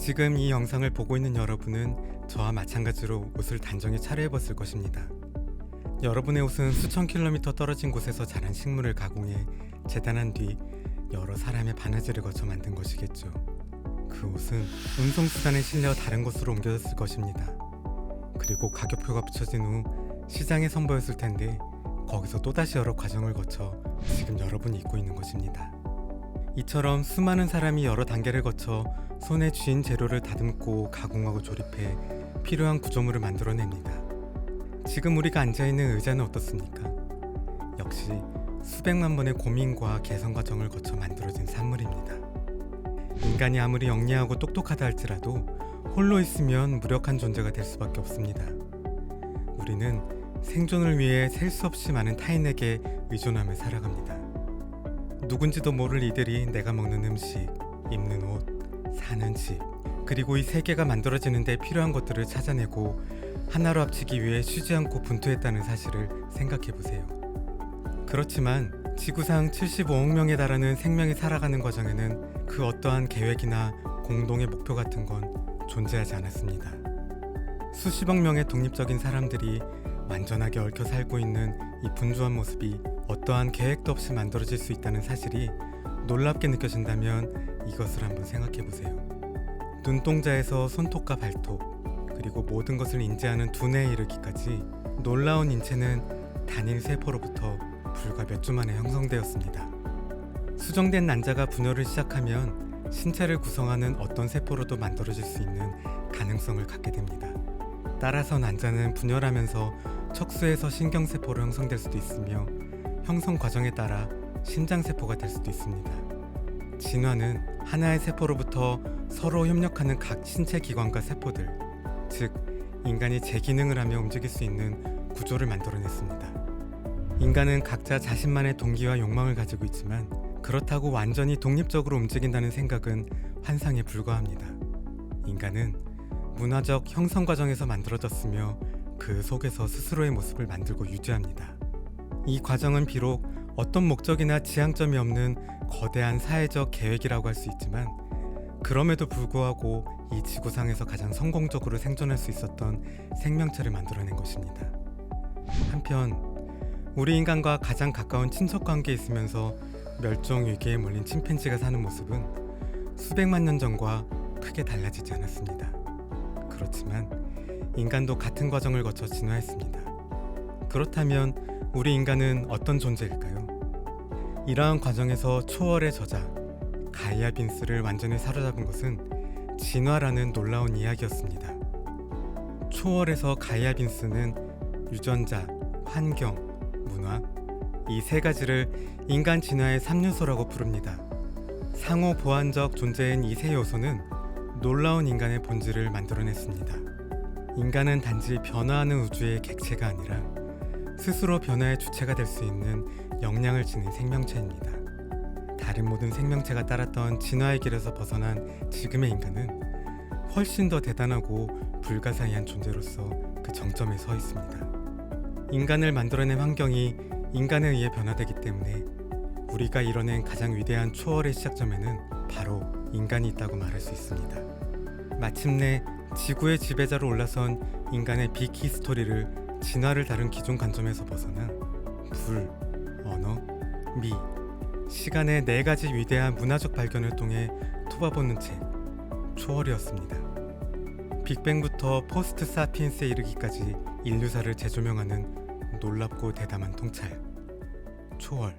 지금 이 영상을 보고 있는 여러분은 저와 마찬가지로 옷을 단정히 차려입었을 것입니다. 여러분의 옷은 수천 킬로미터 떨어진 곳에서 자란 식물을 가공해 재단한 뒤 여러 사람의 바느질을 거쳐 만든 것이겠죠. 그 옷은 운송수단에 실려 다른 곳으로 옮겨졌을 것입니다. 그리고 가격표가 붙여진 후 시장에 선보였을 텐데 거기서 또다시 여러 과정을 거쳐 지금 여러분이 입고 있는 것입니다. 이처럼 수많은 사람이 여러 단계를 거쳐 손에 쥔 재료를 다듬고 가공하고 조립해 필요한 구조물을 만들어냅니다. 지금 우리가 앉아있는 의자는 어떻습니까? 역시 수백만 번의 고민과 개선 과정을 거쳐 만들어진 산물입니다. 인간이 아무리 영리하고 똑똑하다 할지라도 홀로 있으면 무력한 존재가 될 수밖에 없습니다. 우리는 생존을 위해 셀 수 없이 많은 타인에게 의존하며 살아갑니다. 누군지도 모를 이들이 내가 먹는 음식, 입는 옷, 사는 집, 그리고 이 세계가 만들어지는데 필요한 것들을 찾아내고 하나로 합치기 위해 쉬지 않고 분투했다는 사실을 생각해보세요. 그렇지만 지구상 75억 명에 달하는 생명이 살아가는 과정에는 그 어떠한 계획이나 공동의 목표 같은 건 존재하지 않았습니다. 수십억 명의 독립적인 사람들이 완전하게 얽혀 살고 있는 이 분주한 모습이 어떠한 계획도 없이 만들어질 수 있다는 사실이 놀랍게 느껴진다면 이것을 한번 생각해보세요. 눈동자에서 손톱과 발톱, 그리고 모든 것을 인지하는 두뇌에 이르기까지 놀라운 인체는 단일 세포로부터 불과 몇 주 만에 형성되었습니다. 수정된 난자가 분열을 시작하면 신체를 구성하는 어떤 세포로도 만들어질 수 있는 가능성을 갖게 됩니다. 따라서 난자는 분열하면서 척수에서 신경세포로 형성될 수도 있으며 형성 과정에 따라 심장세포가 될 수도 있습니다. 진화는 하나의 세포로부터 서로 협력하는 각 신체 기관과 세포들, 즉 인간이 재기능을 하며 움직일 수 있는 구조를 만들어냈습니다. 인간은 각자 자신만의 동기와 욕망을 가지고 있지만 그렇다고 완전히 독립적으로 움직인다는 생각은 환상에 불과합니다. 인간은 문화적 형성 과정에서 만들어졌으며 그 속에서 스스로의 모습을 만들고 유지합니다. 이 과정은 비록 어떤 목적이나 지향점이 없는 거대한 사회적 계획이라고 할 수 있지만 그럼에도 불구하고 이 지구상에서 가장 성공적으로 생존할 수 있었던 생명체를 만들어낸 것입니다. 한편 우리 인간과 가장 가까운 친척 관계에 있으면서 멸종 위기에 몰린 침팬지가 사는 모습은 수백만 년 전과 크게 달라지지 않았습니다. 그렇지만 인간도 같은 과정을 거쳐 진화했습니다. 그렇다면 우리 인간은 어떤 존재일까요? 이러한 과정에서 초월의 저자 가이아 빈스를 완전히 사로잡은 것은 진화라는 놀라운 이야기였습니다. 초월에서 가이아 빈스는 유전자, 환경, 문화, 이 세 가지를 인간 진화의 3요소라고 부릅니다. 상호 보완적 존재인 이 세 요소는 놀라운 인간의 본질을 만들어냈습니다. 인간은 단지 변화하는 우주의 객체가 아니라 스스로 변화의 주체가 될 수 있는 역량을 지닌 생명체입니다. 다른 모든 생명체가 따랐던 진화의 길에서 벗어난 지금의 인간은 훨씬 더 대단하고 불가사의한 존재로서 그 정점에 서 있습니다. 인간을 만들어낸 환경이 인간에 의해 변화되기 때문에 우리가 이뤄낸 가장 위대한 초월의 시작점에는 바로 인간이 있다고 말할 수 있습니다. 마침내 지구의 지배자로 올라선 인간의 빅히스토리를 진화를 다룬 기존 관점에서 벗어나 불, 언어, 미, 시간의 네 가지 위대한 문화적 발견을 통해 투바보는 책 초월이었습니다. 빅뱅부터 포스트 사피엔스에 이르기까지 인류사를 재조명하는 놀랍고 대담한 통찰 초월.